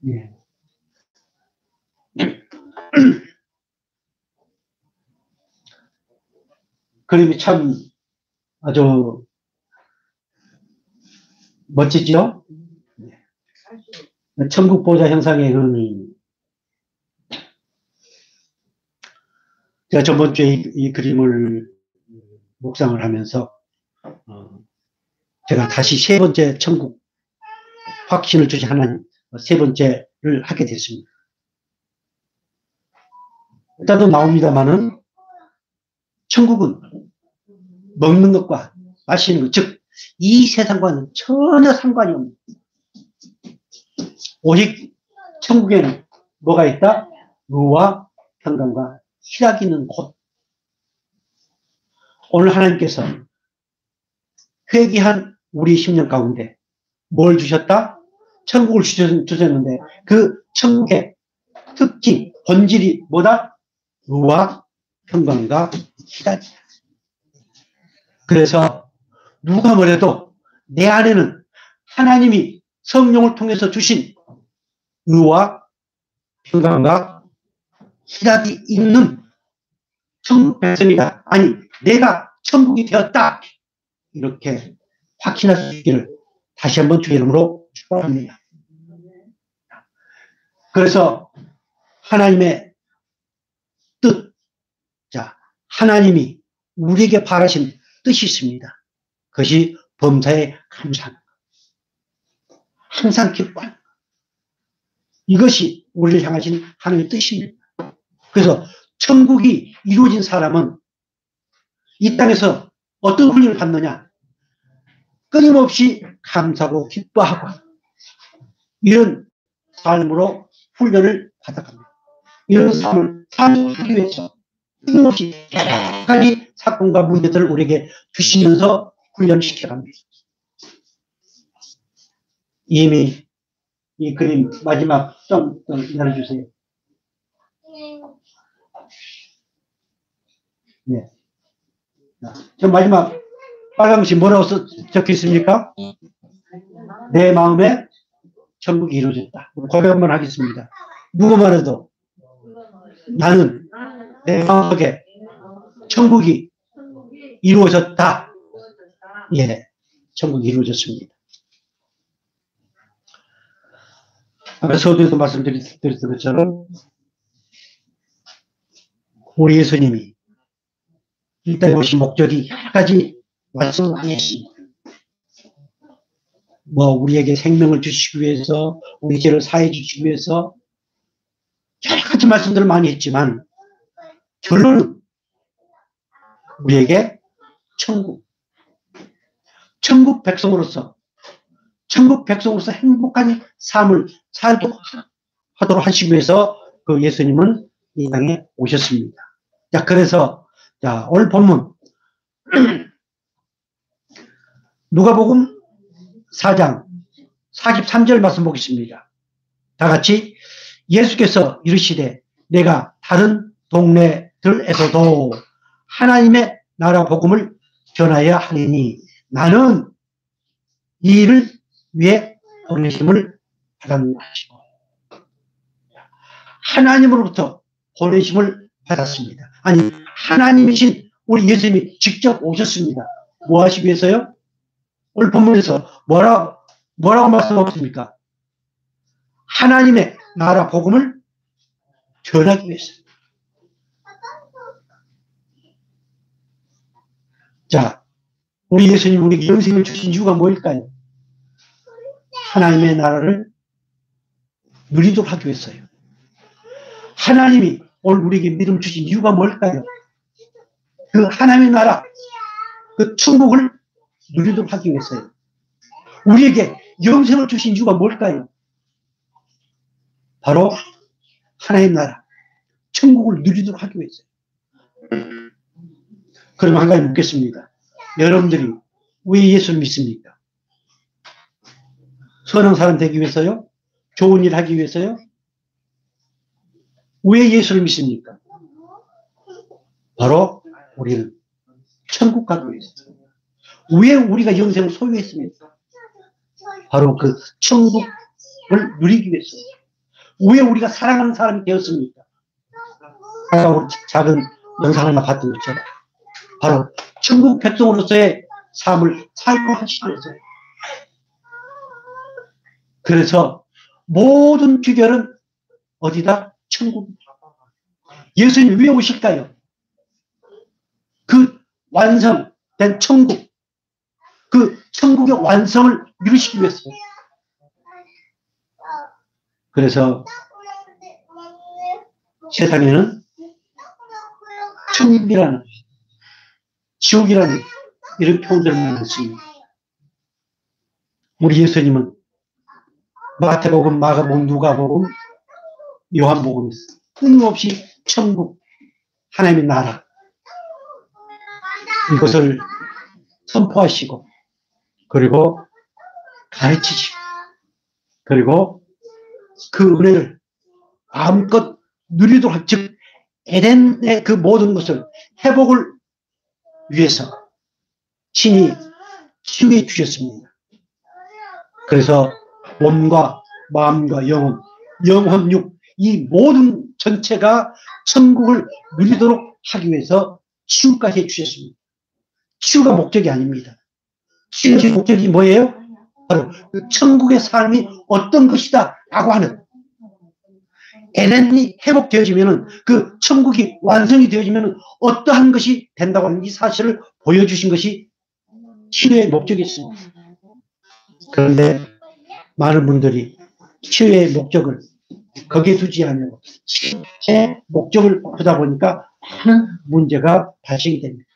예. 그림이 참 아주 멋지죠? 천국 보좌 형상의 그림이. 제가 저번 주에 이 그림을 묵상을 하면서 제가 다시 세 번째 천국 확신을 주신 하나님 세 번째를 하게 됐습니다. 일단도 나옵니다만은 천국은 먹는 것과 마시는 것, 즉 이 세상과는 전혀 상관이 없는, 오직 천국에는 뭐가 있다? 의와 평강과 희락이 있는 곳. 오늘 하나님께서 회개한 우리 심령 가운데 뭘 주셨다? 천국을 주셨는데 그 천국의 특징, 본질이 뭐다? 의와 평강과 희락이다. 그래서 누가 뭐래도 내 안에는 하나님이 성령을 통해서 주신 의와 평강과 희락이 있는 천국 백성이다. 아니, 내가 천국이 되었다. 이렇게 확신할 수 있기를 다시 한번 주의 이름으로 축복합니다. 그래서 하나님의 뜻, 자, 하나님이 우리에게 바라신 뜻이 있습니다. 그것이 범사에 감사하는 것. 항상 기뻐하는 것. 이것이 우리를 향하신 하나님의 뜻입니다. 그래서 천국이 이루어진 사람은 이 땅에서 어떤 훈련을 받느냐? 끊임없이 감사하고 기뻐하고 이런 삶으로 훈련을 받아갑니다. 이런 삶을 하기 위해서 끊임없이 여러 가지 사건과 문제들을 우리에게 주시면서 훈련시켜갑니다. 이미 이 그림 마지막 좀 기다려주세요. 네. 저 마지막 빨간 것이 뭐라고 적혀 있습니까? 내 마음에 천국이 이루어졌다. 고백 한번 하겠습니다. 누구 말해도 나는 내 마음에 천국이 이루어졌다. 예, 천국이 이루어졌습니다. 아까 서두에도 말씀드렸던 것처럼 우리 예수님이 이 땅에 오신 목적이 여러 가지 말씀을 많이 했습니다. 뭐 우리에게 생명을 주시기 위해서, 우리 죄를 사해 주시기 위해서 여러 가지 말씀들을 많이 했지만 결론은 우리에게 천국 백성으로서 행복한 삶을 살도록 하도록 하시기 위해서 그 예수님은 이 땅에 오셨습니다. 자, 그래서 자, 오늘 본문 누가복음 4장 43절 말씀 보겠습니다. 다 같이 예수께서 이르시되 내가 다른 동네들에서도 하나님의 나라 복음을 전하여야 하리니 나는 이 일을 위해 보내심을 받았노라 하시고 하나님으로부터 보내심을 받았습니다. 아니 하나님이신 우리 예수님이 직접 오셨습니다. 뭐 하시기 위해서요? 오늘 본문에서 뭐라고 말씀하셨습니까? 하나님의 나라 복음을 전하기 위해서. 자, 우리 예수님 우리에게 영생을 주신 이유가 뭘까요? 하나님의 나라를 누리도록 하기 위해서요. 하나님이 오늘 우리에게 믿음 주신 이유가 뭘까요? 그 하나님의 나라, 그 천국을 누리도록 하기 위해서요. 우리에게 영생을 주신 이유가 뭘까요? 바로 하나님의 나라, 천국을 누리도록 하기 위해서요. 그럼 한 가지 묻겠습니다. 여러분들이 왜 예수를 믿습니까? 선한 사람 되기 위해서요? 좋은 일 하기 위해서요? 왜 예수를 믿습니까? 바로 우리는 천국 가기 위해서. 왜 우리가 영생을 소유했습니까? 바로 그 천국을 누리기 위해서. 왜 우리가 사랑하는 사람이 되었습니까? 아까 우리 작은 영상 하나 봤던 것처럼 바로 천국 백성으로서의 삶을 살고 하시기 위해서. 그래서 모든 귀결은 어디다? 천국입니다. 예수님 왜 오실까요? 그 완성된 천국, 그 천국의 완성을 이루시기 위해서. 그래서 세상에는 천국이라는, 지옥이라는 이런 표현들을 많습니다. 우리 예수님은 마태복음, 마가복음, 누가복음, 요한복음에서 끊임없이 천국, 하나님의 나라, 이것을 선포하시고, 그리고 가르치시고, 그리고 그 은혜를 마음껏 누리도록, 즉 에덴의 그 모든 것을 회복을 위해서 친히 치유해 주셨습니다. 그래서 몸과 마음과 영혼, 영혼육, 이 모든 전체가 천국을 누리도록 하기 위해서 치유까지 해주셨습니다. 치유가 목적이 아닙니다. 치유의 목적이 뭐예요? 바로 그 천국의 삶이 어떤 것이다 라고 하는, 에덴이 회복되어지면, 그 천국이 완성이 되어지면 어떠한 것이 된다고 하는 이 사실을 보여주신 것이 치유의 목적이었습니다. 그런데 많은 분들이 치유의 목적을 거기에 두지 않고 치유의 목적을 보다 보니까 많은 문제가 발생이 됩니다.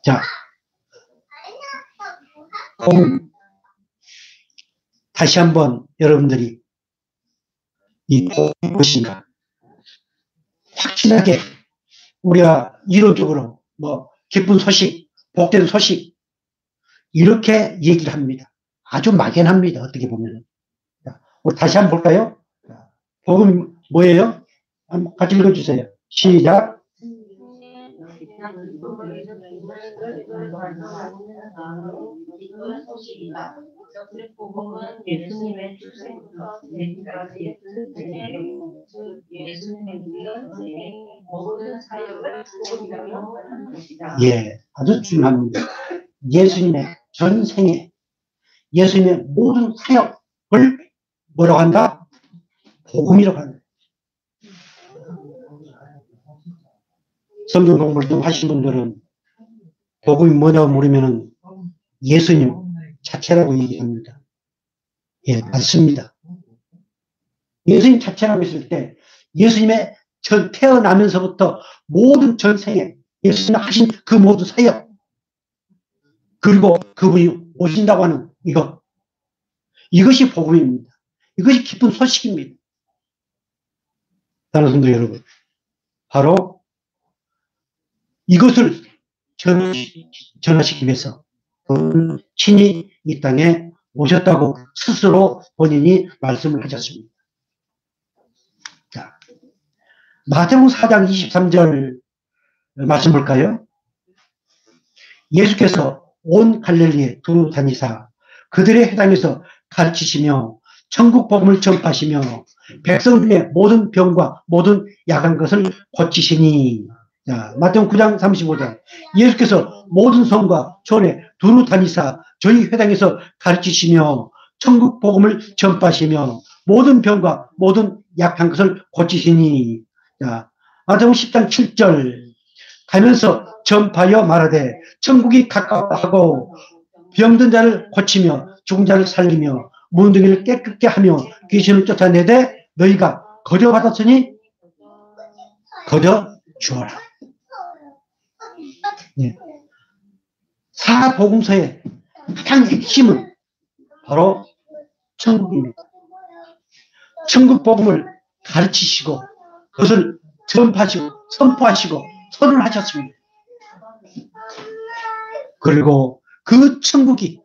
자, 다시 한번 여러분들이 이 무엇인가 확실하게 우리가 이론적으로 뭐 기쁜 소식, 복된 소식 이렇게 얘기를 합니다. 아주 막연합니다. 어떻게 보면. 우리 다시 한번 볼까요? 복음 뭐예요? 한번 같이 읽어주세요. 시작. 복음은 예수님의 출생부터 내기까지 예수님의 모든 사역을 복음이라고 하는 것이다. 예, 아주 중요합니다. 예수님의 전생에 예수님의 모든 사역을 뭐라고 한다? 복음이라고 한다. 성경 공부를 좀 하신 분들은 복음이 뭐냐고 물으면은 예수님 자체라고 얘기합니다. 예, 맞습니다. 예수님 자체라고 했을 때 예수님의 태어나면서부터 모든 전생에 예수님 하신 그 모든 사역, 그리고 그분이 오신다고 하는 이것이 복음입니다. 이것이 기쁜 소식입니다. 다른 성도 여러분, 바로 이것을 전하시기 위해서 친히 이 땅에 오셨다고 스스로 본인이 말씀을 하셨습니다. 자, 마태복음 4장 23절 말씀 볼까요? 예수께서 온 갈릴리에 두루 다니사 그들의 회당에서 가르치시며 천국 복음을 전파하시며 백성들의 모든 병과 모든 약한 것을 고치시니. 자, 마태복음 9장 35절. 예수께서 모든 성과 전에 두루 다니사 저희 회당에서 가르치시며 천국 복음을 전파하시며 모든 병과 모든 약한 것을 고치시니. 자, 마태복음 10장 7절. 가면서 전파하여 말하되 천국이 가까웠다 하고 병든 자를 고치며 죽은 자를 살리며 문둥이를 깨끗게 하며 귀신을 쫓아내되 너희가 거저 받았으니 거저 주어라. 예. 사복음서의 가장 핵심은 바로 천국입니다. 천국 복음을 가르치시고 그것을 전파하시고 선포하시고 선언하셨습니다. 그리고 그 천국이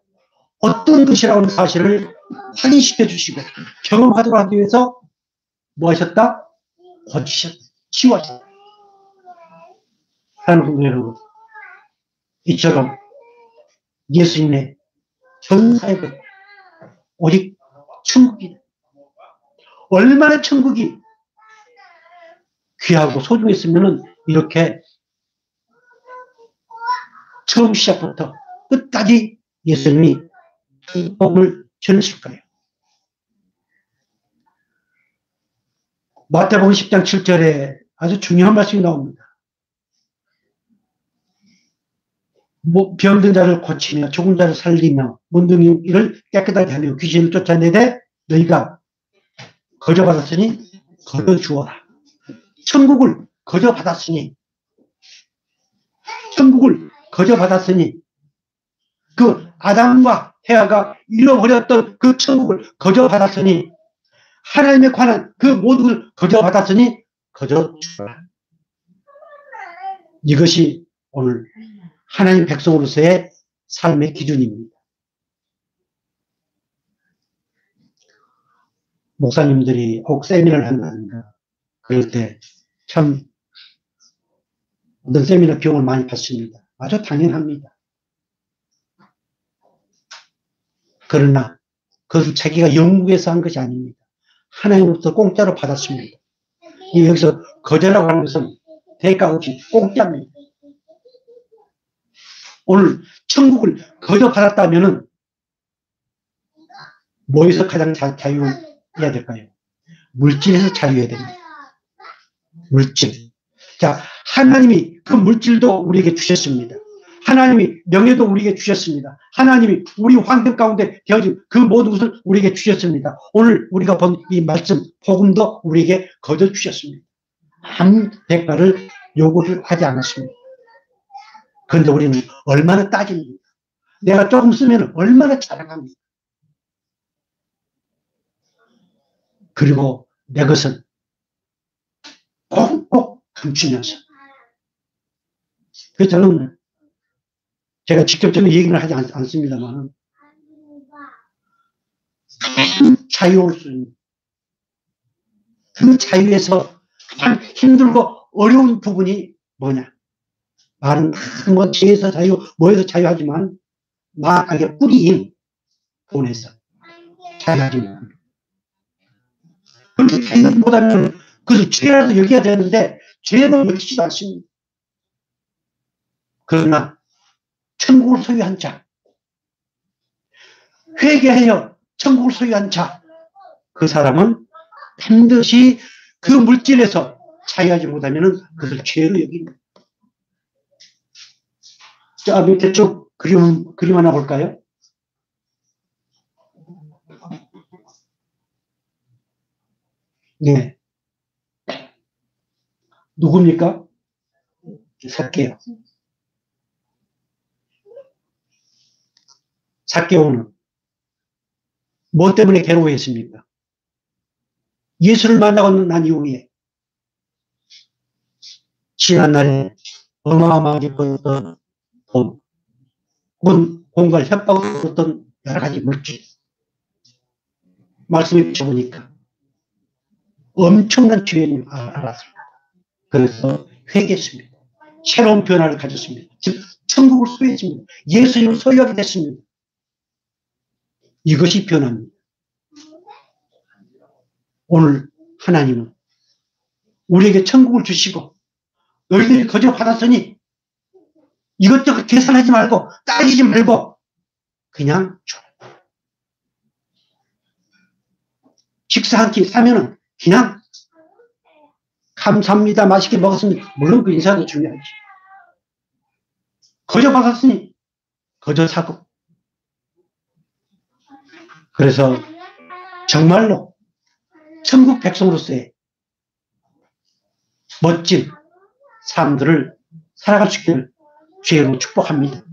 어떤 것이라고 하는 사실을 확인시켜 주시고 경험하도록 하기 위해서 뭐 하셨다? 고치셨다. 치유하셨다. 사랑하는 성도 여러분, 이처럼 예수님의 전 사역은 오직 천국이다. 얼마나 천국이 귀하고 소중했으면 이렇게 처음 시작부터 끝까지 예수님이 복음을 전했을까요? 마태복음 10장 7절에 아주 중요한 말씀이 나옵니다. 병든 자를 고치며 죽은 자를 살리며 문둥이를 깨끗하게 하며 귀신을 쫓아내되 너희가 거저받았으니 거저주어라. 천국을 거저받았으니 그 아담과 헤아가 잃어버렸던 그 천국을 거저받았으니 하나님에 관한 그 모든 걸 거저받았으니 거저주어라. 이것이 오늘 하나님 백성으로서의 삶의 기준입니다. 목사님들이 혹 세미나를 한다든가 그럴 때 참 어떤 세미나 비용을 많이 받습니다. 아주 당연합니다. 그러나 그것은 자기가 영국에서 한 것이 아닙니다. 하나님으로부터 공짜로 받았습니다. 여기서 거저라고 하는 것은 대가 없이 공짜입니다. 오늘 천국을 거저 받았다면은 뭐에서 가장 자유해야 될까요? 물질에서 자유해야 됩니다. 물질. 자, 하나님이 그 물질도 우리에게 주셨습니다. 하나님이 명예도 우리에게 주셨습니다. 하나님이 우리 환경 가운데 되어진 그 모든 것을 우리에게 주셨습니다. 오늘 우리가 본 이 말씀, 복음도 우리에게 거저 주셨습니다. 아무 대가를 요구를 하지 않았습니다. 그런데 우리는 얼마나 따집니까? 내가 조금 쓰면 얼마나 자랑합니까? 그리고 내 것은 꼭꼭 감추면서. 그래서 저는 제가 직접적인 얘기는 하지 않습니다만 자유로울 수 있는 그 자유에서 가장 힘들고 어려운 부분이 뭐냐? 말은 뭐 죄에서 자유, 뭐에서 자유하지만 마악의 뿌리인 돈에서 자유하지 못합니다. 그렇게 자유보다는 그것을 죄라서 여겨야 되는데 죄로 여기지도 않습니다. 그러나 천국을 소유한 자, 회개하여 천국을 소유한 자, 그 사람은 반드시 그 물질에서 자유하지 못하면 그것을 죄로 여깁니다. 자, 밑에 쭉 그림 하나 볼까요? 네. 누굽니까? 삭개오. 삭개오는 뭐 때문에 괴로워했습니까? 예수를 만나고 난 이후에 지난날에 어마어마하게 벌었던 돈, 공갈 협박을 받았던 여러 가지 물질. 말씀에 비춰보니까 엄청난 죄를 알았습니다. 그래서 회개했습니다. 새로운 변화를 가졌습니다. 즉 천국을 소유했습니다. 예수님을 소유하게 됐습니다. 이것이 변화입니다. 오늘 하나님은 우리에게 천국을 주시고 너희들이 거저 받았으니 이것저것 계산하지 말고 따지지 말고 그냥 줘. 식사 한 끼 사면은 그냥 감사합니다. 맛있게 먹었습니다. 물론 그 인사도 중요하지. 거저 받았으니 거저 사고. 그래서 정말로 천국 백성으로서의 멋진 삶들을 살아갈 수 있기를 주의로 축복합니다.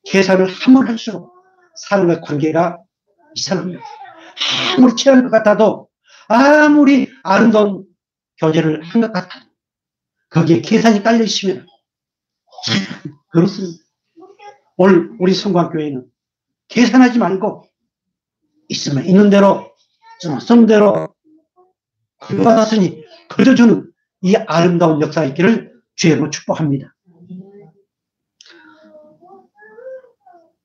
계산을 하면 할수록 사람과의 관계가 이상합니다. 아무리 친한 것 같아도 아무리 아름다운 교제를 한 것 같아도 거기에 계산이 깔려 있으면 그렇습니다. 오늘 우리 성광교회는 계산하지 말고 있으면 있는 대로 쓰는 대로 받았으니 거저 주는 이 아름다운 역사 있기를 주의로 축복합니다.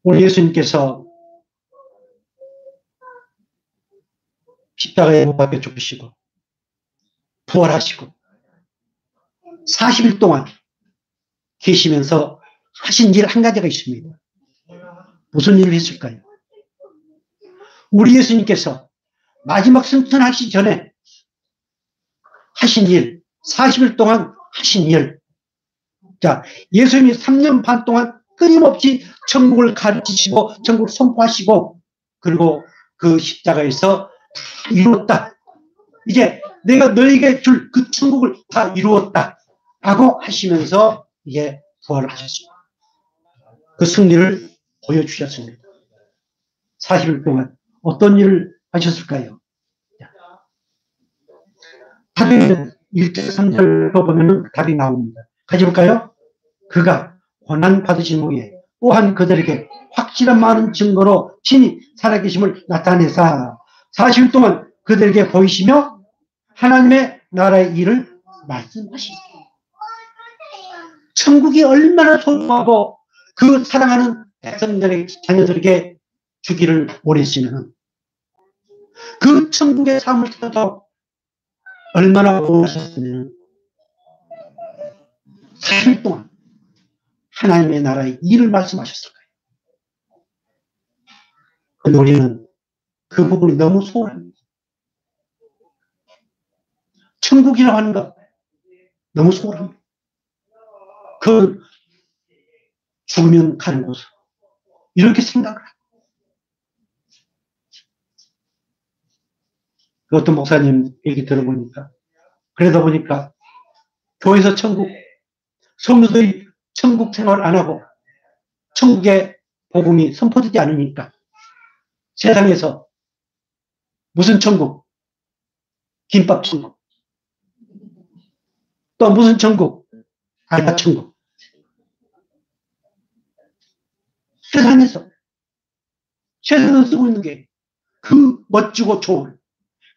우리 예수님께서 십자가에 못 박혀 죽으시고 부활하시고 40일 동안 계시면서 하신 일 한 가지가 있습니다. 무슨 일을 했을까요? 우리 예수님께서 마지막 승천하시기 전에 하신 일, 40일 동안 하신 일. 자, 예수님이 3년 반 동안 끊임없이 천국을 가르치시고 천국을 선포하시고 그리고 그 십자가에서 다 이루었다. 이제 내가 너에게 줄 그 천국을 다 이루었다. 라고 하시면서 이제 부활을 하셨습니다. 그 승리를 보여주셨습니다. 40일 동안 어떤 일을 하셨을까요? 사도행전 1절 3절로 보면 답이 나옵니다. 같이 볼까요? 그가 고난 받으신 후에 또한 그들에게 확실한 많은 증거로 친히 살아계심을 나타내사 40일 동안 그들에게 보이시며 하나님의 나라의 일을 말씀하시죠. 천국이 얼마나 소중하고 그 사랑하는 백성들의 자녀들에게 주기를 원했으면 그 천국의 삶을 살아도 얼마나 원하셨으면 40일 동안 하나님의 나라의 일을 말씀하셨을까요? 근데 우리는 그 부분이 너무 소홀합니다. 천국이라고 하는 것 너무 소홀합니다. 그 죽으면 가는 곳 이렇게 생각을 합니다. 그 어떤 목사님 얘기 들어보니까 그러다 보니까 교회에서 천국 성도들이 천국 생활 안 하고 천국의 복음이 선포되지 않으니까 세상에서 무슨 천국? 김밥 천국. 또 무슨 천국? 알바 천국. 세상에서 쓰고 있는 게 그 멋지고 좋은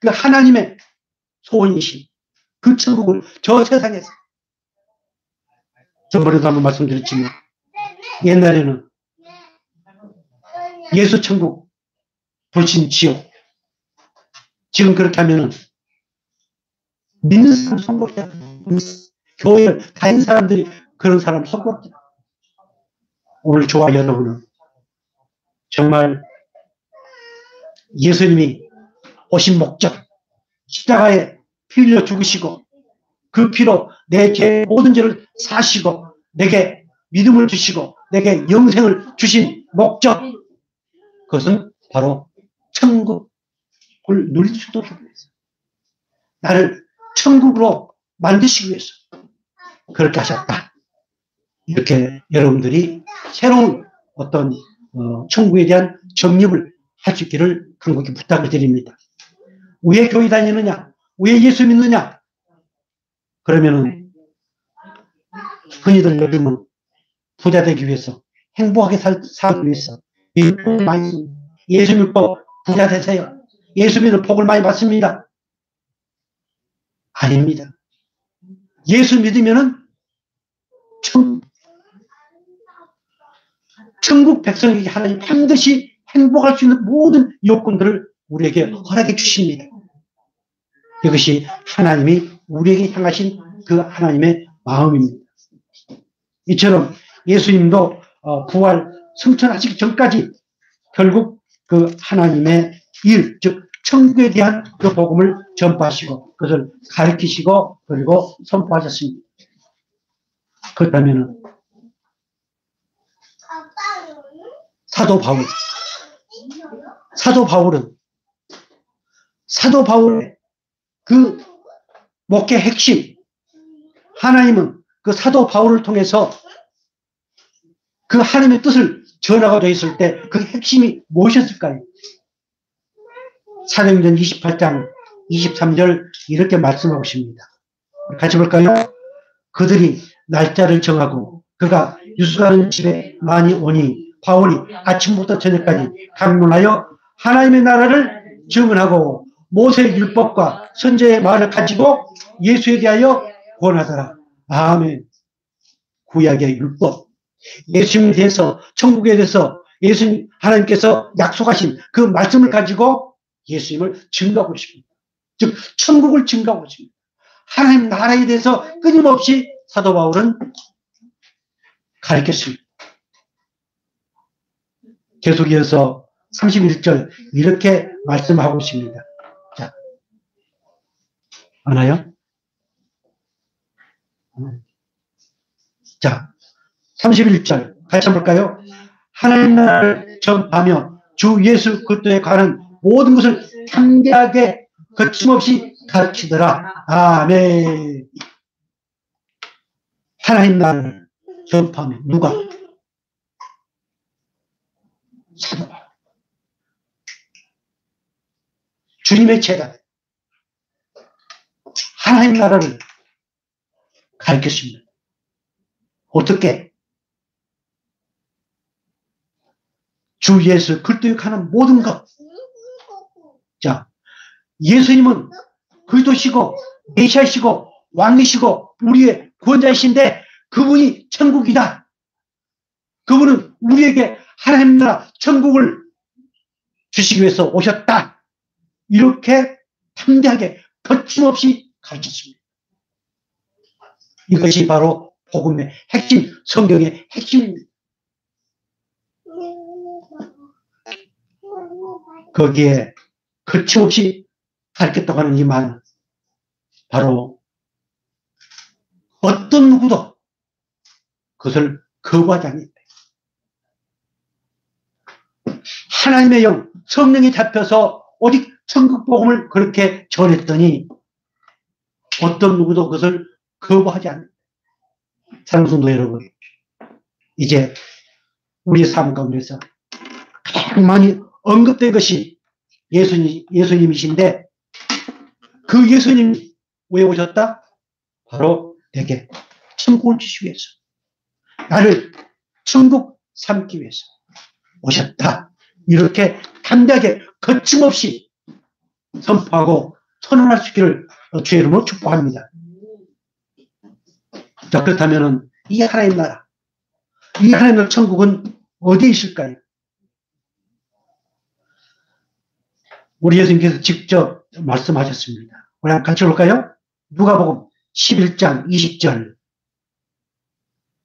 그 하나님의 소원이신 그 천국을 저 세상에서 전번에도 한번 말씀드렸지만 옛날에는 예수 천국 불신 지옥 지금 그렇게 하면은 믿는 사람 성공이야. 교회를 다닌 사람들이 그런 사람 성공이야. 오늘 저와 여러분은 정말 예수님이 오신 목적 십자가에 피 흘려 죽으시고 그 피로 내 죄 모든 죄를 사시고 내게 믿음을 주시고 내게 영생을 주신 목적 그것은 바로 천국을 누릴 수 있도록 위해서 나를 천국으로 만드시기 위해서 그렇게 하셨다. 이렇게 여러분들이 새로운 어떤 천국에 대한 정립을 할 수 있기를 간곡히 부탁을 드립니다. 왜 교회 다니느냐? 왜 예수 믿느냐? 그러면은 흔히들 요즘은 부자 되기 위해서 행복하게 살기 위해서 예수 믿고 부자 되세요. 예수 믿는 복을 많이 받습니다. 아닙니다. 예수 믿으면은 천국 백성에게 하나님 반드시 행복할 수 있는 모든 요건들을 우리에게 허락해 주십니다. 이것이 하나님이 우리에게 향하신 그 하나님의 마음입니다. 이처럼 예수님도 부활 승천하시기 전까지 결국 그 하나님의 일, 즉 천국에 대한 그 복음을 전파하시고 그것을 가르치시고 그리고 선포하셨습니다. 그렇다면 사도 바울의 그 목회 핵심 하나님은 그 사도 바울을 통해서 그 하나님의 뜻을 전하고자 했을 때 그 핵심이 무엇이었을까요? 사도행전 28장 23절 이렇게 말씀하고 있습니다. 같이 볼까요? 그들이 날짜를 정하고 그가 유수가는 집에 많이 오니 바울이 아침부터 저녁까지 강론하여 하나님의 나라를 증언하고 모세의 율법과 선지의 말을 가지고 예수에 대하여 권하더라. 아멘. 구약의 율법, 예수님에 대해서, 천국에 대해서 예수님, 하나님께서 약속하신 그 말씀을 가지고 예수님을 증거하고 있습니다. 즉, 천국을 증거하고 있습니다. 하나님 나라에 대해서 끊임없이 사도 바울은 가르쳤습니다. 계속 이어서 31절 이렇게 말씀하고 있습니다. 자, 하나요? 자, 31절 같이 한번 볼까요? 하나님 나라를 전하며 주 예수 그리스도에 관한 모든 것을 담대하게 거침없이 가르치더라. 아멘. 하나님 나라를 전파하며 누가? 사도 바울. 주님의 제자. 하나님 나라를 가르쳤습니다. 어떻게? 주 예수 그리스도에 관한 모든 것. 자, 예수님은 그리스도시고 메시아시고 왕이시고 우리의 구원자이신데 그분이 천국이다. 그분은 우리에게 하나님 나라 천국을 주시기 위해서 오셨다. 이렇게 담대하게 거침없이 가르쳤습니다. 이것이 바로 복음의 핵심, 성경의 핵심입니다. 거기에 거침없이 가르쳤다고 하는 이 말, 바로 어떤 누구도 그것을 거부하지 않는다. 하나님의 영, 성령이 잡혀서 오직 천국 복음을 그렇게 전했더니 어떤 누구도 그것을 거부하지 않는다. 사랑하는 성도 여러분, 이제 우리의 삶 가운데서 가장 많이 언급된 것이 예수님이신데 그 예수님이 왜 오셨다? 바로 내게 천국을 주시기 위해서, 나를 천국 삼기 위해서 오셨다. 이렇게 담대하게 거침없이 선포하고 선언할 수 있기를 주의 이름으로 축복합니다. 자, 그렇다면 이 하나님 나라, 이 하나님 나라 천국은 어디에 있을까요? 우리 예수님께서 직접 말씀하셨습니다. 우리 한번 같이 볼까요? 누가복음 11장 20절.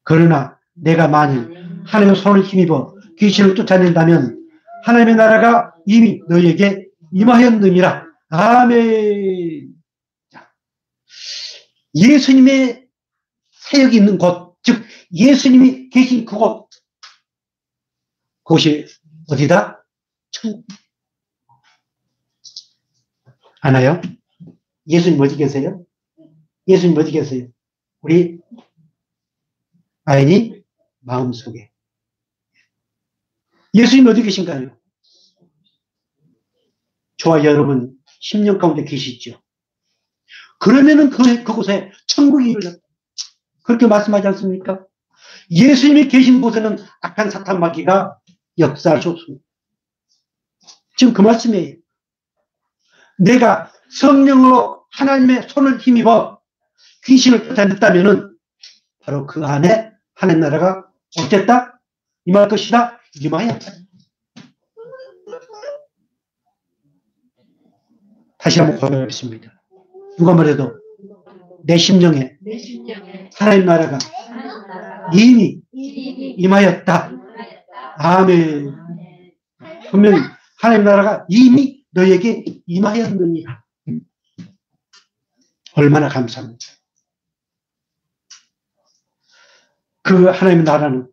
그러나 내가 만일 하나님의 손을 힘입어 귀신을 쫓아낸다면 하나님의 나라가 이미 너희에게 임하였느니라. 아멘. 예수님의 사역이 있는 곳, 즉 예수님이 계신 그곳, 그곳이 어디다? 천국. 아나요? 예수님 어디 계세요? 예수님 어디 계세요? 우리 아인이 마음속에. 예수님 어디 계신가요? 저와 여러분 10년 가운데 계시죠. 그러면은 그곳에 천국이 이루어졌다. 그렇게 말씀하지 않습니까? 예수님이 계신 곳에는 악한 사탄 마귀가 역사할 수 없습니다. 지금 그 말씀이에요. 내가 성령으로 하나님의 손을 힘입어 귀신을 쫓아냈다면은 바로 그 안에 하나님 나라가 어땠다? 임할 것이다? 임하였다. 다시 한번 고백하겠습니다. 누가 말해도 내 심령에 하나님 나라가 이미 임하였다. 아멘. 분명히 하나님 나라가 이미 너에게 임하였느니라. 얼마나 감사합니다. 그 하나님의 나라는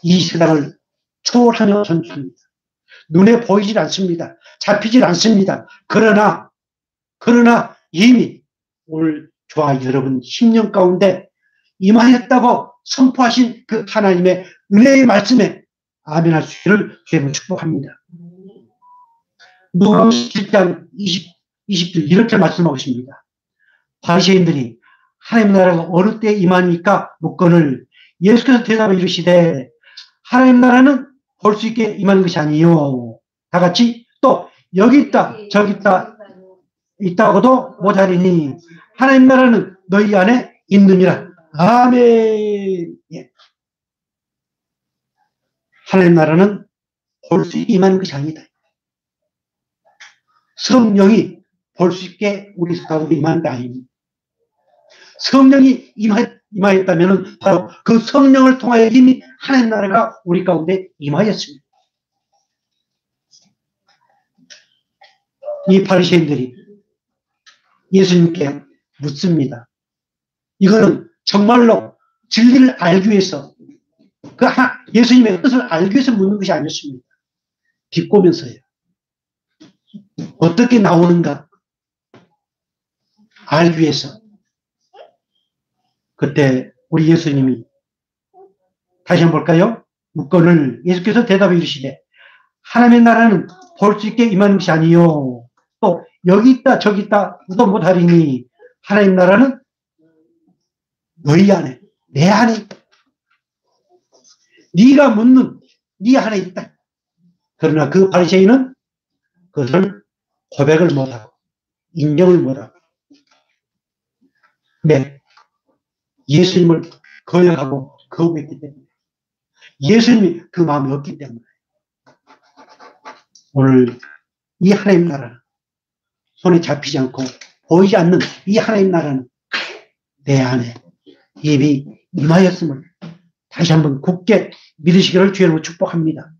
이 세상을 초월하며 전주합니다. 눈에 보이질 않습니다. 잡히질 않습니다. 그러나 이미 오늘 저와 여러분 10년 가운데 임하였다고 선포하신 그 하나님의 은혜의 말씀에 아멘할 수 있기를 주님을 축복합니다. 누가복음 7장 20절 이렇게 말씀하고 있습니다. 바리새인들이 하나님 나라가 어느 때 임하니까 묻거늘 예수께서 대답해 이르시되 하나님 나라는 볼 수 있게 임하는 것이 아니요. 다 같이 또 여기 있다 저기 있다 있다고도 모자리니 하나님 나라는 너희 안에 있느니라. 아멘. 예. 하나님 나라는 볼 수 임하는 것이 아니다. 성령이 볼 수 있게 우리 가운데 임하는 게 아닙니다. 성령이 임하였다면 바로 그 성령을 통하여 이미 하나님 나라가 우리 가운데 임하였습니다. 이 바리새인들이 예수님께 묻습니다. 이거는 정말로 진리를 알기 위해서 예수님의 뜻을 알기 위해서 묻는 것이 아니었습니다. 비꼬면서요. 어떻게 나오는가 알기 위해서. 그때 우리 예수님이 다시 한번 볼까요? 묻건을 예수께서 대답해 주시되 하나님의 나라는 볼 수 있게 임하는 것이 아니요 또 여기 있다 저기 있다 우도 못하리니 하나님 나라는 너희 안에 내 안에 있다. 네가 묻는 네 안에 있다. 그러나 그 바리새인은 그것을 고백을 못하고 인정을 못하고 네, 예수님을 거역하고 거부했기 때문에 예수님이 그 마음이 없기 때문에 오늘 이 하나님 나라 손에 잡히지 않고 보이지 않는 이 하나님 나라는 내 안에 이미 임하였음을 다시 한번 굳게 믿으시기를 주님으로 축복합니다.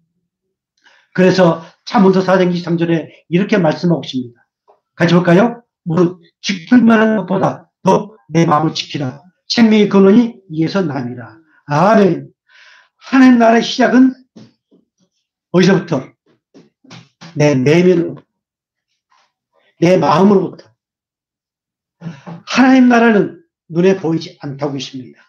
그래서 잠언서 4장 23절에 이렇게 말씀하고 있습니다. 같이 볼까요? 무릇 지킬 만한 것보다 더 내 마음을 지키라. 생명의 근원이 이에서 남이라. 아멘. 하나님 나라의 시작은 어디서부터? 내 내면으로부터, 내 마음으로부터. 하나님 나라는 눈에 보이지 않다고 있습니다.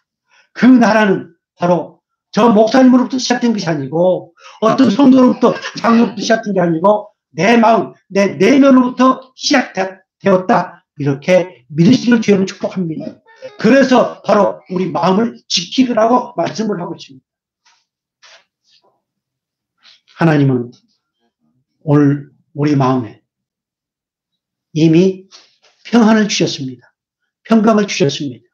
그 나라는 바로 저 목사님으로부터 시작된 것이 아니고 어떤 성도로부터 장로부터 시작된 게 아니고 내 마음, 내 내면으로부터 시작되었다. 이렇게 믿으시기를 주님은 축복합니다. 그래서 바로 우리 마음을 지키라고 말씀을 하고 있습니다. 하나님은 오늘 우리 마음에 이미 평안을 주셨습니다. 평강을 주셨습니다.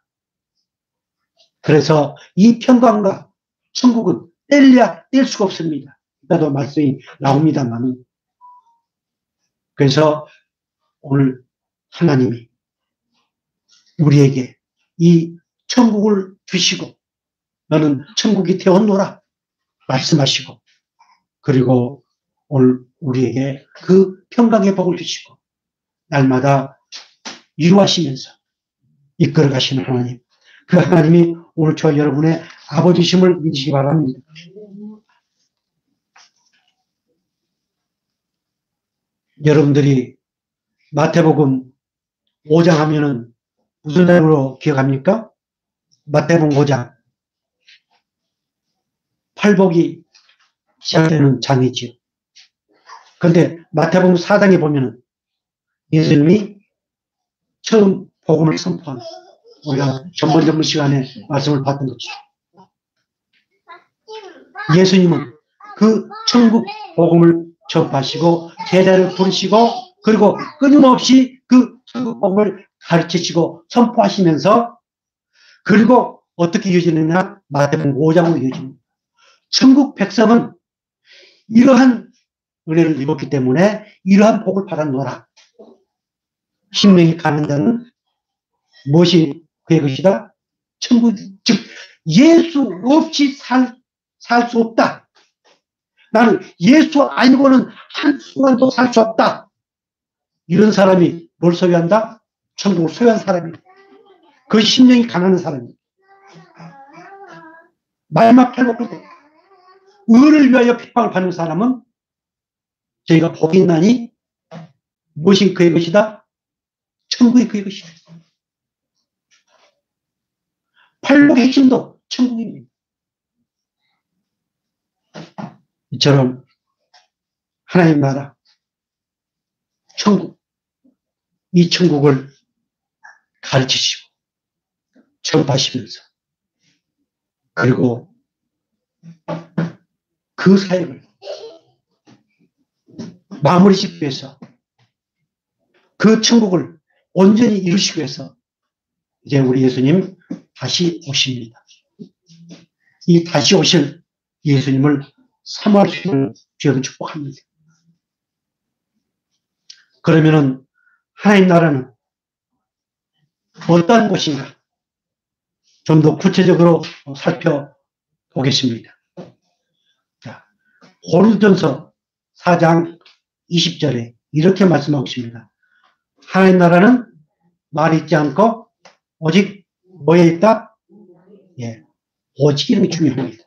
그래서 이 평강과 천국은 뗄 수가 없습니다. 이따도 말씀이 나옵니다만. 그래서 오늘 하나님이 우리에게 이 천국을 주시고 너는 천국이 되었노라 말씀하시고 그리고 오늘 우리에게 그 평강의 복을 주시고 날마다 위로하시면서 이끌어 가시는 하나님, 그 하나님이 오늘 저와 여러분의 아버지심을 믿으시기 바랍니다. 여러분들이 마태복음 5장 하면은 무슨 내용으로 기억합니까? 마태복음 5장 팔복이 시작되는 장이지요. 그런데 마태복음 4장에 보면은 예수님이 처음 복음을 선포하는, 우리가 전번 시간에 말씀을 받은 거죠. 예수님은 그 천국 복음을 전파하시고 제자를 부르시고 그리고 끊임없이 그 천국 복음을 가르치시고 선포하시면서 그리고 어떻게 이어지느냐? 마태복음 5장으로 이어집니다. 천국 백성은 이러한 은혜를 입었기 때문에 이러한 복을 받았노라. 심령이 가는 자는 무엇이 그의 것이다? 천국, 즉 예수 없이 살 수 없다. 나는 예수 아니고는 한순간도 살 수 없다. 이런 사람이 뭘 소유한다? 천국을 소유한 사람이. 그 심령이 가난한 사람이. 마지막 팔복도 의를 위하여 핍박을 받는 사람은 저희가 복이 있나니 무엇이 그의 것이다? 천국이 그의 것이다. 팔복의 핵심도 천국입니다. 이처럼 하나님 나라, 천국, 이 천국을 가르치시고 전파하시면서 그리고 그 사역을 마무리 짓기 위해서 그 천국을 온전히 이루시기 위해서 이제 우리 예수님 다시 오십니다. 이 다시 오실 예수님을 사모할 수 있는 주여를 축복합니다. 그러면은 하나님 나라는 어떠한 곳인가? 좀 더 구체적으로 살펴보겠습니다. 자, 고린도전서 4장 20절에 이렇게 말씀하고 있습니다. 하나님 나라는 말이 있지 않고 오직 뭐에 있다? 예, 오직 이런 게 중요합니다.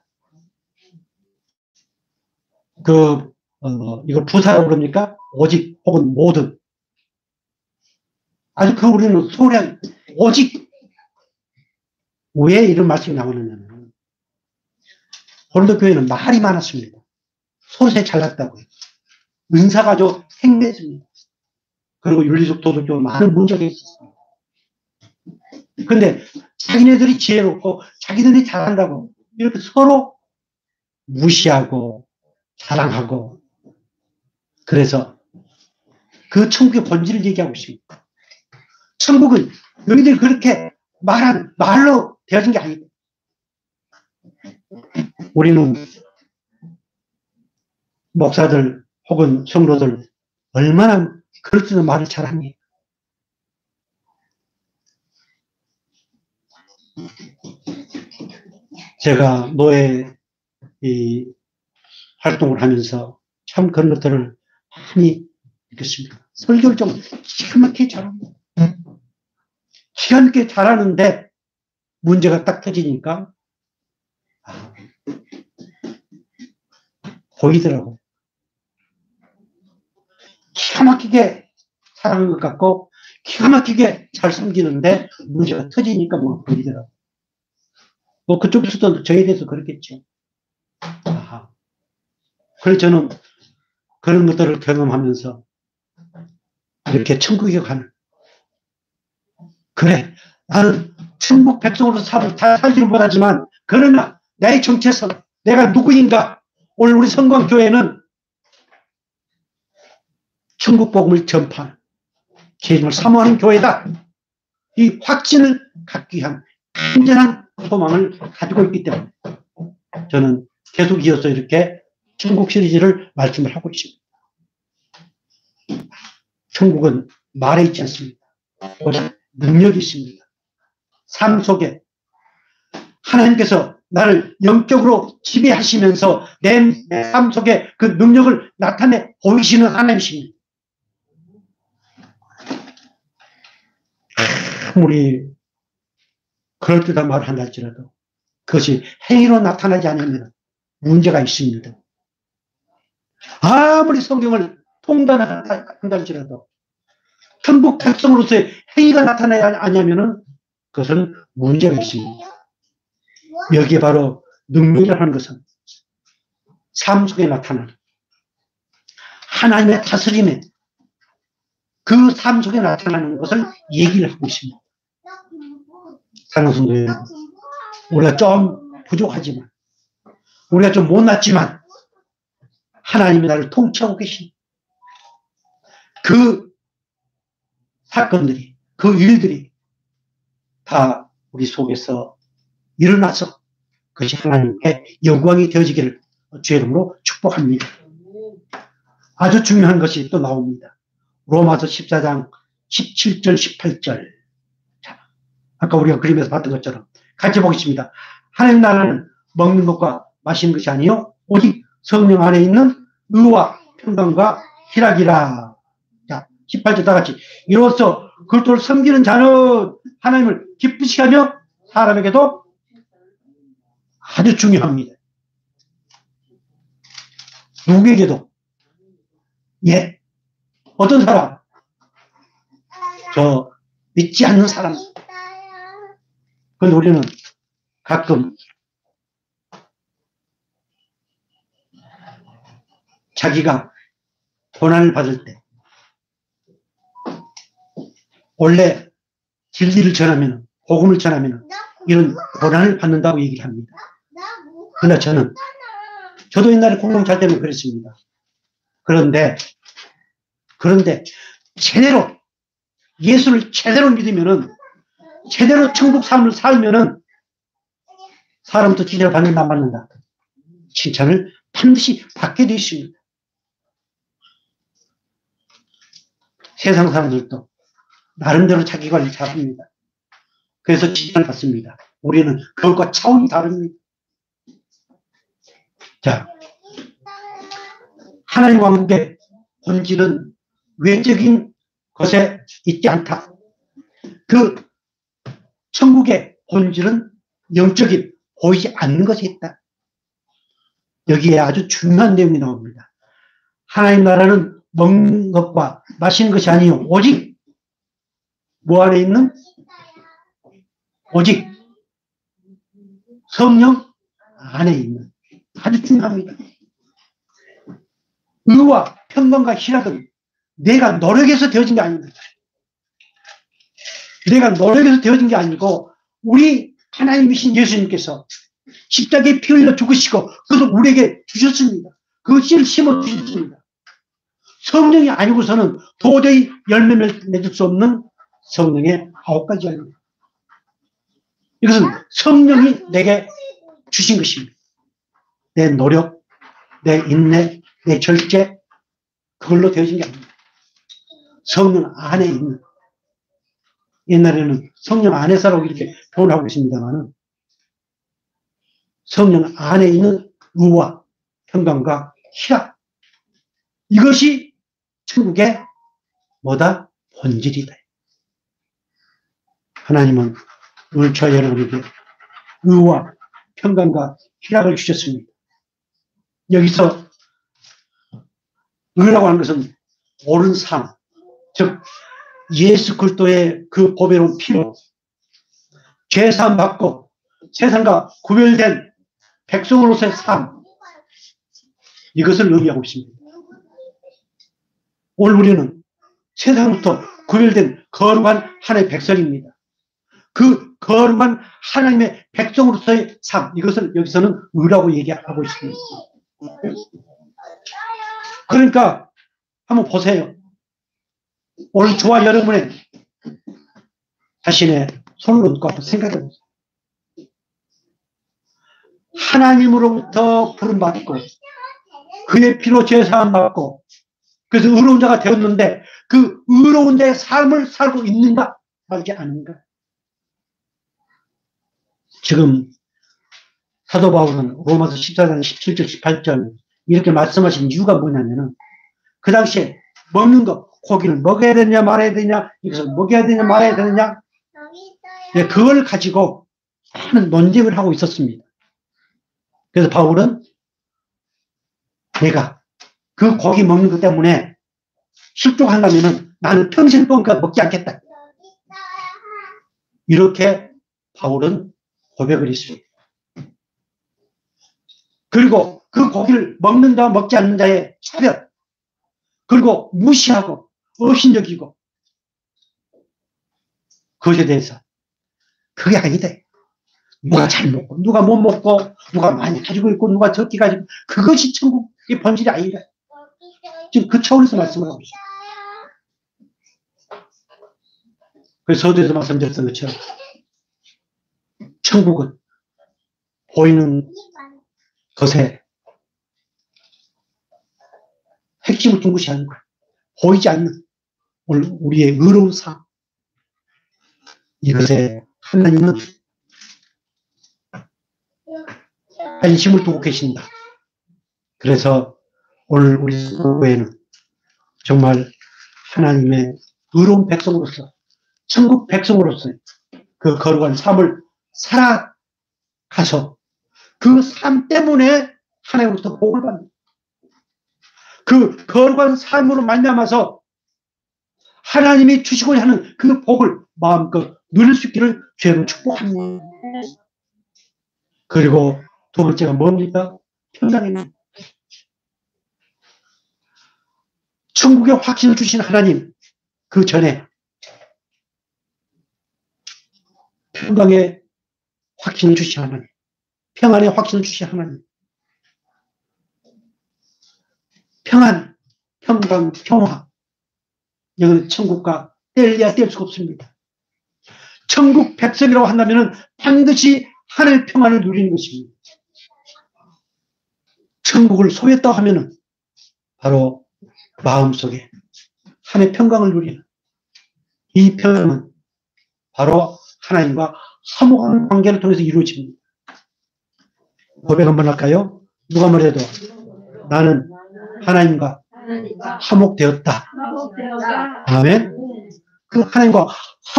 이거 부사라고 그럽니까? 오직 혹은 모든. 아주 우리는 소량 오직. 왜 이런 말씀이 나오느냐면 고린도 교회는 말이 많았습니다. 소리에 잘났다고요. 은사가 좀 생겼습니다. 그리고 윤리적 도덕적으로 많은 문제가 있었습니다. 그런데 자기네들이 지혜롭고 자기들이 잘한다고 이렇게 서로 무시하고 자랑하고, 그래서 그 천국의 본질을 얘기하고 있습니다. 천국은 너희들이 그렇게 말로 되어진 게 아니고, 우리는 목사들 혹은 성도들 얼마나 그럴 수 있는 말을 잘합니까? 제가 노예 활동을 하면서 참 그런 것들을 많이 느꼈습니다. 설교를 좀 기가 막히게 잘합니다. 기가 막히게 잘하는데 문제가 딱 터지니까 보이더라고요. 기가 막히게 잘하는 것 같고 기가 막히게 잘 섬기는데 문제가 터지니까 뭐 보이더라고요. 뭐 그쪽에서도 저에 대해서 그렇겠죠. 그래서 저는 그런 것들을 경험하면서 이렇게 천국에 가는, 그래, 나는 천국 백성으로서 살지는 못하지만 그러나 나의 정체성, 내가 누구인가, 오늘 우리 성광교회는 천국 복음을 전파하는, 예수님을 사모하는 교회다. 이 확신을 갖기 위한 완전한 소망을 가지고 있기 때문에 저는 계속 이어서 이렇게 천국 시리즈를 말씀을 하고 있습니다. 천국은 말에 있지 않습니다. 능력이 있습니다. 삶 속에 하나님께서 나를 영적으로 지배하시면서 내 삶 속에 그 능력을 나타내 보이시는 하나님이십니다. 아무리 그럴듯한 말을 한다 할지라도 그것이 행위로 나타나지 않으면 문제가 있습니다. 아무리 성경을 통달한다 할지라도 천국 백성으로서의 행위가 나타나지 않으면 그것은 문제가 있습니다. 여기에 바로 능력이라는 것은 삶 속에 나타나는 하나님의 다스림에 그 삶 속에 나타나는 것을 얘기를 하고 있습니다. 사랑하는 성도 여러분, 우리가 좀 부족하지만, 우리가 좀 못났지만 하나님이 나를 통치하고 계신 그 사건들이, 그 일들이 다 우리 속에서 일어나서 그것이 하나님의 영광이 되어지기를 주의 이름으로 축복합니다. 아주 중요한 것이 또 나옵니다. 로마서 14장 17절 18절. 자, 아까 우리가 그림에서 봤던 것처럼 같이 보겠습니다. 하나님 나라는 먹는 것과 마시는 것이 아니요 오직 성령 안에 있는 의와 평강과 희락이라. 자, 18절 다 같이. 이로써 그리스도를 섬기는 자는 하나님을 기쁘시게 하며 사람에게도 아주 중요합니다. 누구에게도. 예. 어떤 사람? 저 믿지 않는 사람. 그런데 우리는 가끔 자기가 고난을 받을 때 원래 진리를 전하면, 복음을 전하면 이런 고난을 받는다고 얘기를 합니다. 그러나 저도 옛날에 공동체 할 때는 그랬습니다. 그런데 제대로 예수를 제대로 믿으면은, 제대로 천국 삶을 살면은 사람부터 칭찬을 받는다, 안 받는다? 칭찬을 반드시 받게 되어 있습니다. 세상 사람들도 나름대로 자기 관리 잘합니다. 그래서 칭찬을 받습니다. 우리는 그것과 차원이 다릅니다. 자, 하나님 왕국의 본질은 외적인 것에 있지 않다. 그 천국의 본질은 영적인 보이지 않는 것에 있다. 여기에 아주 중요한 내용이 나옵니다. 하나님 나라는 먹는 것과 마시는 것이 아니요 오직 뭐 안에 있는? 오직 성령 안에 있는, 아주 중요합니다. 의와 평강과 희락은 내가 노력해서 되어진 게 아닙니다. 내가 노력해서 되어진 게 아니고 우리 하나님이신 예수님께서 십자가에 피 흘려 죽으시고 그것을 우리에게 주셨습니다. 그 씨를 심어 주셨습니다. 성령이 아니고서는 도저히 열매를 맺을 수 없는 성령의 9가지 열매. 이것은 성령이 내게 주신 것입니다. 내 노력, 내 인내, 내 절제, 그걸로 되어진 게 아닙니다. 성령 안에 있는, 옛날에는 성령 안에서라고 이렇게 표현하고 있습니다만은 성령 안에 있는 의와 평강과 희락, 이것이 천국의 뭐다? 본질이다. 하나님은 오늘 저 여러분에게 의와 평강과 희락을 주셨습니다. 여기서 의라고 하는 것은 옳은 삶, 즉 예수 그리스도의 그 보배로운 피로 죄사함 받고 세상과 구별된 백성으로서의 삶, 이것을 의미하고 있습니다. 오늘 우리는 세상부터 구별된 거룩한 하나님의 백성입니다. 그 거룩한 하나님의 백성으로서의 삶, 이것을 여기서는 의라고 얘기하고 있습니다. 그러니까 한번 보세요. 오늘 저와 여러분의 자신의 손을 얹고 한번 생각해 보세요. 하나님으로부터 부름받고 그의 피로 죄사함 받고 그래서 의로운 자가 되었는데 그 의로운 자의 삶을 살고 있는가 말지 않은가. 지금 사도 바울은 로마서 14장 17절 18절 이렇게 말씀하신 이유가 뭐냐면은 그 당시에 먹는 것, 고기를 먹어야 되느냐 말아야 되느냐, 이것을 먹여야 되느냐 말아야 되느냐, 네, 그걸 가지고 많은 논쟁을 하고 있었습니다. 그래서 바울은 내가 그 고기 먹는 것 때문에 실족한다면은 나는 평생 동안 먹지 않겠다. 이렇게 바울은 고백을 했습니다. 그리고 그 고기를 먹는 자와 먹지 않는 자의 차별, 그리고 무시하고 업신여기고 그것에 대해서 그게 아니다. 누가 잘 먹고 누가 못 먹고 누가 많이 가지고 있고 누가 적게 가지고 그것이 천국의 본질이 아니다. 지금 그 차원에서 말씀을 하고 있습니다. 그래서 서두에서 말씀드렸던 것처럼 천국은 보이는 것에 핵심을 둔 것이 아니고 보이지 않는 우리의 의로운 삶, 이것에 하나님은 관심을 두고 계신다. 그래서 오늘 우리 교회는 정말 하나님의 의로운 백성으로서 천국 백성으로서 그 거룩한 삶을 살아가서 그 삶 때문에 하나님으로부터 복을 받는 그 거룩한 삶으로 말미암아서 하나님이 주시고자 하는 그 복을 마음껏 누릴 수 있기를 주님으로 축복합니다. 그리고 두 번째가 뭡니까? 평강입니다. 천국의 확신을 주신 하나님, 그 전에 평강의 확신을 주신 하나님, 평안의 확신을 주신 하나님, 평안, 평강, 평화, 이건 천국과 뗄래야 뗄 수가 없습니다. 천국 백성이라고 한다면 반드시 하늘의 평안을 누리는 것입니다. 천국을 소유했다 하면은 바로 마음속에 하나님의 평강을 누리는 이 평강은 바로 하나님과 화목한 관계를 통해서 이루어집니다. 고백 한번 할까요? 누가 뭐래도 나는 하나님과 화목되었다. 아멘. 그 하나님과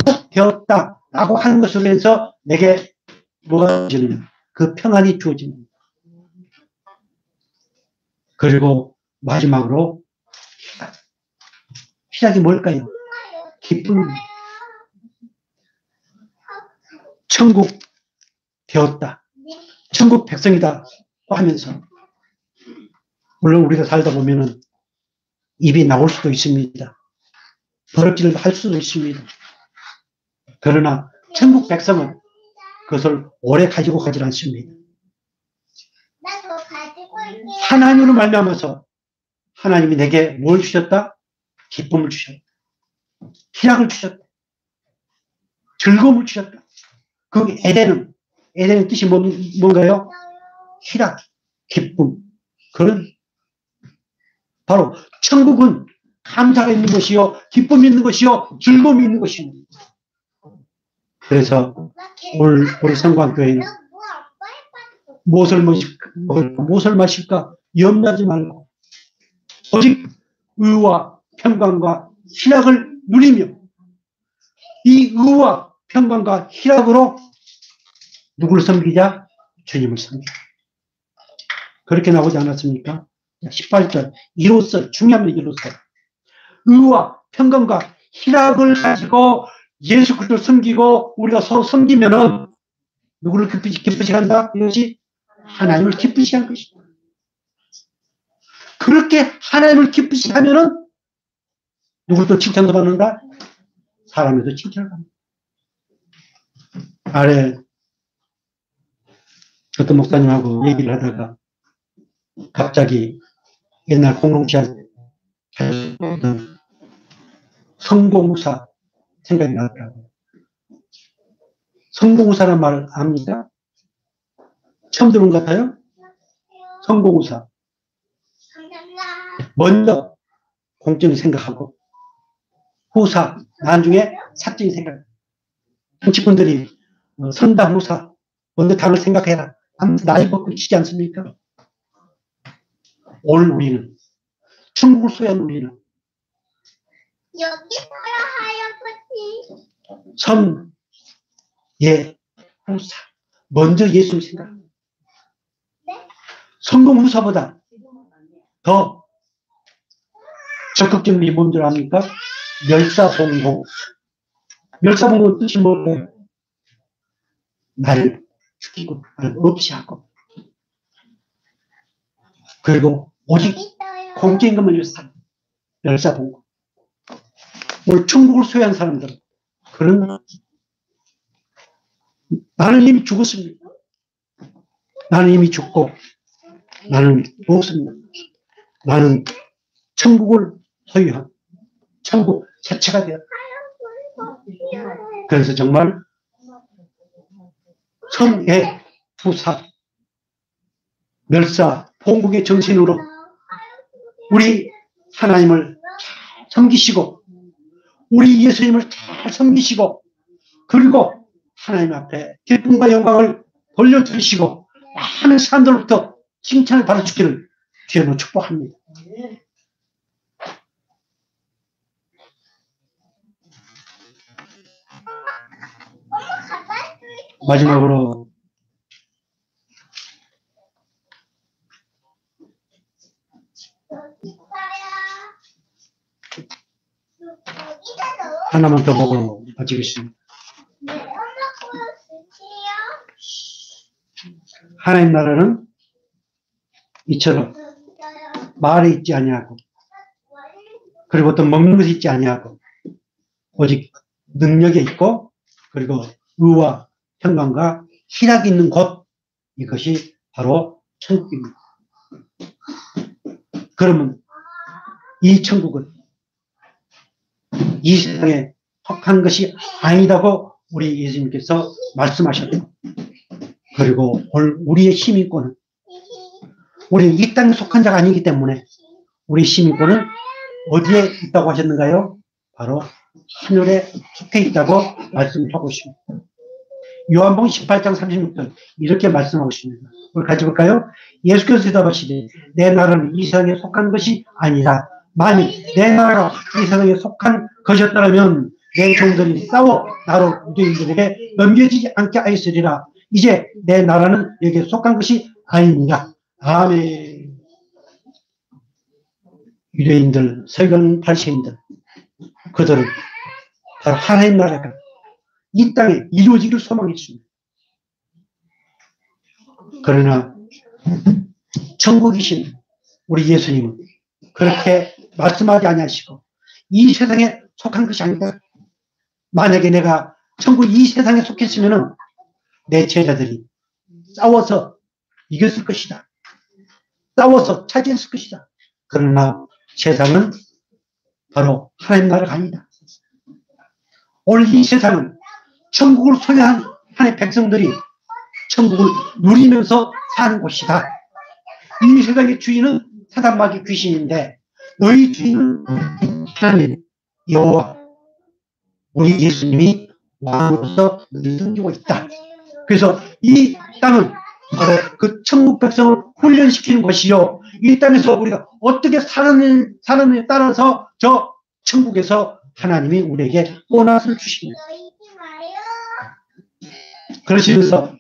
화목되었다라고 하는 것으로 해서 내게 뭐가 주어지느냐? 그 평안이 주어집니다. 그리고 마지막으로 시작이 뭘까요? 기쁨입니다. 천국 되었다. 천국 백성이다 하면서 물론 우리가 살다 보면은 입이 나올 수도 있습니다. 버럭질을 할 수도 있습니다. 그러나 천국 백성은 그것을 오래 가지고 가지 않습니다. 하나님으로 말미암아서 하나님이 내게 뭘 주셨다? 기쁨을 주셨다. 희락을 주셨다. 즐거움을 주셨다. 그 에덴의 뜻이 뭔가요? 희락, 기쁨. 그런 바로 천국은 감사가 있는 것이요, 기쁨이 있는 것이요, 즐거움이 있는 것입니다. 그래서 우리 성광교회는 무엇을 마실까 염려하지 말고 오직 의와 평강과 희락을 누리며 이 의와 평강과 희락으로 누구를 섬기자? 주님을 섬기자. 그렇게 나오지 않았습니까? 18절 이로써 중요합니다. 이로써 의와 평강과 희락을 가지고 예수 그리스도를 섬기고 우리가 서로 섬기면은 누구를 기쁘시게 한다? 이것이 하나님을 기쁘시게 한 것이다. 그렇게 하나님을 기쁘시게 하면은 누구도 칭찬도 받는다? 사람에도 칭찬을 받는다. 아래 어떤 목사님하고 얘기를 하다가 갑자기 옛날 공동체한테 성공후사 생각이 나더라고요. 성공후사란 말 압니까? 처음 들은 것 같아요? 성공후사. 먼저 공적인 생각하고 후사, 나중에 사적인 생각. 정치꾼들이 선다 후사, 먼저 당을 생각해라. 나이 먹고 치지 않습니까? 오늘 우리는 천국을 소유한 우리는 여기 살아 할아버지. 선, 예, 후사. 먼저 예수를 생각합니다. 성공 후사보다 더 적극적인 게 뭔지 압니까? 멸사봉공. 멸사봉공 뜻이 뭐예요? 나를 죽이고, 나를 없이 하고. 그리고 오직 공적인 것만 위해서 산 멸사봉공. 오늘 천국을 소유한 사람들은 그런 나는 이미 죽었습니다. 나는 이미 죽고 나는 없습니다. 나는 천국을 소유한 천국 자체가 되었다. 그래서 정말 선의 후사 멸사 봉국의 정신으로 우리 하나님을 잘 섬기시고 우리 예수님을 잘 섬기시고 그리고 하나님 앞에 기쁨과 영광을 돌려드리시고 많은 사람들로부터 칭찬을 받아주기를 주님으로 축복합니다. 마지막으로 하나만 더 보고 마치겠습니다. 하나님 나라는 이처럼 말에 있지 아니하고 그리고 또 먹는 것이 있지 아니하고 오직 능력에 있고 그리고 의와 평강과 희락이 있는 곳 이것이 바로 천국입니다. 그러면 이 천국은 이 세상에 속한 것이 아니다고 우리 예수님께서 말씀하셨다. 그리고 오늘 우리의 시민권은 우리 이 땅에 속한 자가 아니기 때문에 우리 시민권은 어디에 있다고 하셨는가요? 바로 하늘에 속해 있다고 말씀하고 있습니다. 요한복음 18장 36절 이렇게 말씀하고 있습니다. 우리 같이 볼까요? 예수께서 대답하시되 내 나라는 이 세상에 속한 것이 아니라 만일 내 나라가 이 세상에 속한 것이었다면 내 종들이 싸워 나로 유대인들에게 넘겨지지 않게 하였으리라. 이제 내 나라는 여기에 속한 것이 아니니라. 아멘. 유대인들, 서기관 바리새인들 그들은 바로 하나님 나라가 이 땅에 이루어지기를 소망했습니다. 그러나 천국이신 우리 예수님은 그렇게 말씀하지 아니하시고 이 세상에 속한 것이 아니다. 만약에 내가 천국 이 세상에 속했으면 내 제자들이 싸워서 이겼을 것이다. 싸워서 차지했을 것이다. 그러나 세상은 바로 하나님 나라가 아니다. 오늘 이 세상은 천국을 소유한 하나님의 백성들이 천국을 누리면서 사는 곳이다. 이 세상의 주인은 사단마귀 귀신인데 너희 주인은 하나님 여호와 우리 예수님이 왕으로서 섬기고 있다. 그래서 이 땅은 바로 그 천국 백성을 훈련시키는 것이요. 이 땅에서 우리가 어떻게 사느냐에 따라서 저 천국에서 하나님이 우리에게 보너스를 주십니다. 그러시면서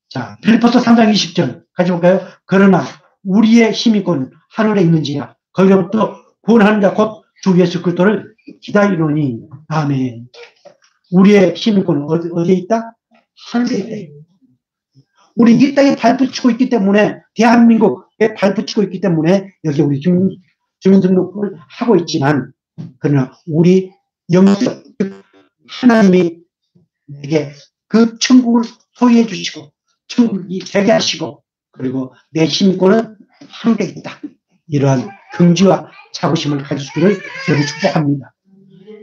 자 빌립보서 3장 20절 같이 볼까요? 그러나 우리의 힘이권 하늘에 있는지라 거기로부터 구원하는 자 곧 주 예수 그리스도를 기다리노니. 아멘. 우리의 힘이권 어디에 있다? 하늘에 있다. 우리 이 땅에 발붙이고 있기 때문에 대한민국에 발붙이고 있기 때문에 여기 우리 주민등록을 하고 있지만 그러나 우리 영적 하나님이 내게 그 천국을 소유해 주시고 천국이 되게 하시고 그리고 내 힘권은 하늘에 있다. 이러한 긍지와 자부심을 가지시기를 저를 축복합니다.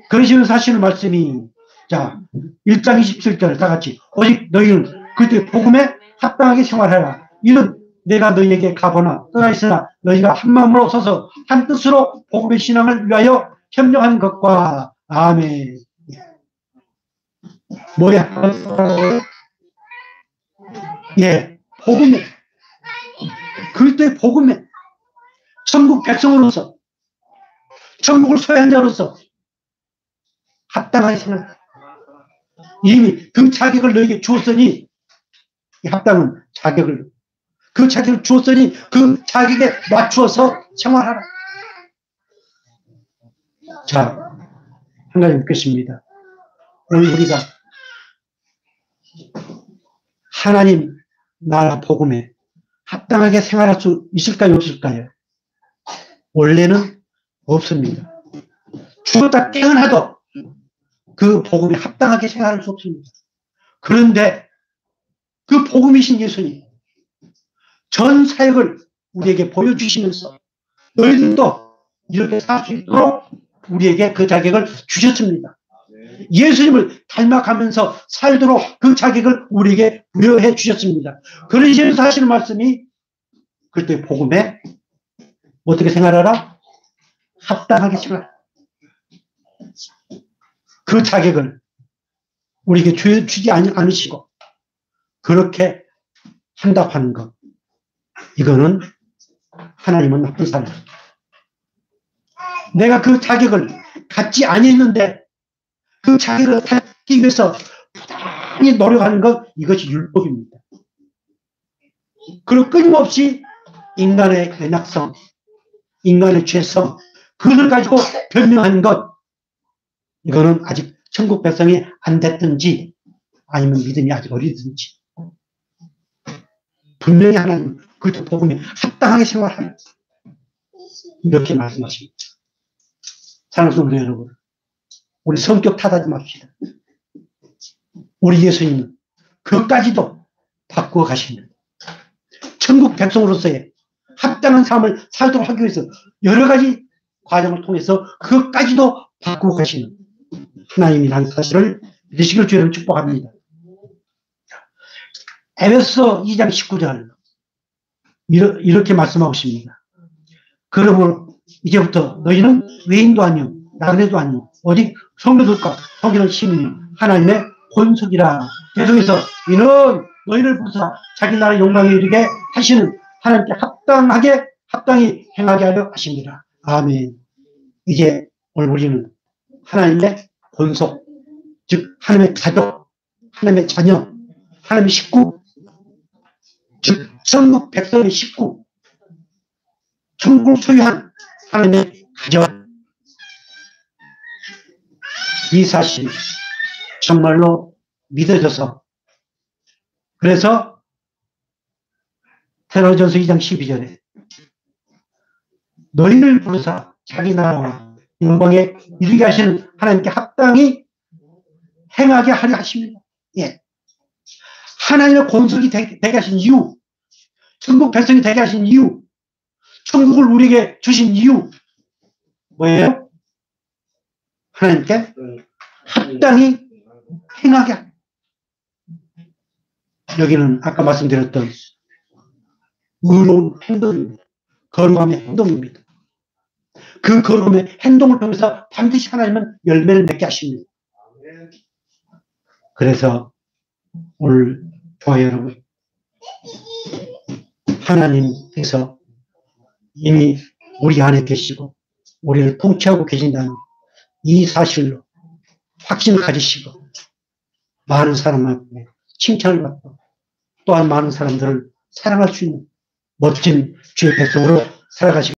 그러시면서 하시는 말씀이 자 1장 27절 다 같이 오직 너희는 그때 복음에 합당하게 생활하라. 이는 내가 너희에게 가보나 떠나 있으나 너희가 한 마음으로 서서 한 뜻으로 복음의 신앙을 위하여 협력하는 것과 아멘. 뭐야? 예, 복음에 그리스도의 복음에 천국 백성으로서 천국을 소유한 자로서 합당하게 생각. 이미 그 자격을 너에게 주었으니 이 합당은 그 자격을 주었으니 그 자격에 맞추어서 생활하라. 자, 한 가지 묻겠습니다. 오늘 우리가 하나님 나라 복음에 합당하게 생활할 수 있을까요? 없을까요? 원래는 없습니다. 죽었다 깨어나도 그 복음에 합당하게 생활할 수 없습니다. 그런데 그 복음이신 예수님 전 사역을 우리에게 보여주시면서 너희들도 이렇게 살 수 있도록 우리에게 그 자격을 주셨습니다. 예수님을 닮아가면서 살도록 그 자격을 우리에게 부여해 주셨습니다. 그러시면서 하시는 말씀이 그때 복음에 어떻게 생활하라? 합당하게 생활하라. 그 자격을 우리에게 주지 않으시고 그렇게 한답하는 것. 이거는 하나님은 나쁜 사람. 내가 그 자격을 갖지 아니했는데 그 자격을 갖기 위해서 부단히 노력하는 것, 이것이 율법입니다. 그리고 끊임없이 인간의 연약성, 인간의 죄성, 그것을 가지고 변명하는 것, 이거는 아직 천국 백성이 안 됐든지 아니면 믿음이 아직 어리든지 분명히 하나님 그리스도 복음에 합당하게 생활하는 이렇게 말씀하십니다. 사랑하는 성도 여러분, 우리 성격 탓하지 맙시다. 우리 예수님은 그것까지도 바꾸어 가시는 천국 백성으로서의 합당한 삶을 살도록 하기 위해서 여러 가지 과정을 통해서 그것까지도 바꾸어 가시는 하나님이라는 사실을 믿으시길 주여를 축복합니다. 에베소 2장 19절 이렇게 말씀하고 있습니다. 그러므로 이제부터 너희는 외인도 아니요 나그네도 아니요 오직 성도들과 속이는 시민이 하나님의 본속이라. 계속해서 이는 너희를 부르사 자기 나라 영광에 이르게 하시는 하나님께 합당히 행하게 하려 하십니다. 아멘. 이제 오늘 우리는 하나님의 본속, 즉 하나님의 가족, 하나님의 자녀, 하나님의 식구, 즉 천국 백성의 식구, 천국을 소유한 하나님의 가정. 이 사실 정말로 믿어져서, 그래서 테살로니가전서 2장 12절에 너희를 부르사 자기 나라와 영광에 이르게 하시는 하나님께 합당히 행하게 하려 하십니다. 예. 하나님의 권속이 되게 하신 이유, 천국 백성이 되게 하신 이유, 천국을 우리에게 주신 이유 뭐예요? 하나님께 합당히 행하게 합니다. 여기는 아까 말씀드렸던 의로운 행동입니다. 거룩함의 행동입니다. 그 거룩함의 행동을 통해서 반드시 하나님은 열매를 맺게 하십니다. 그래서 오늘 여러분, 하나님께서 이미 우리 안에 계시고 우리를 통치하고 계신다는 이 사실로 확신을 가지시고 많은 사람한테 칭찬을 받고 또한 많은 사람들을 사랑할 수 있는 멋진 주의 백성으로 살아가시고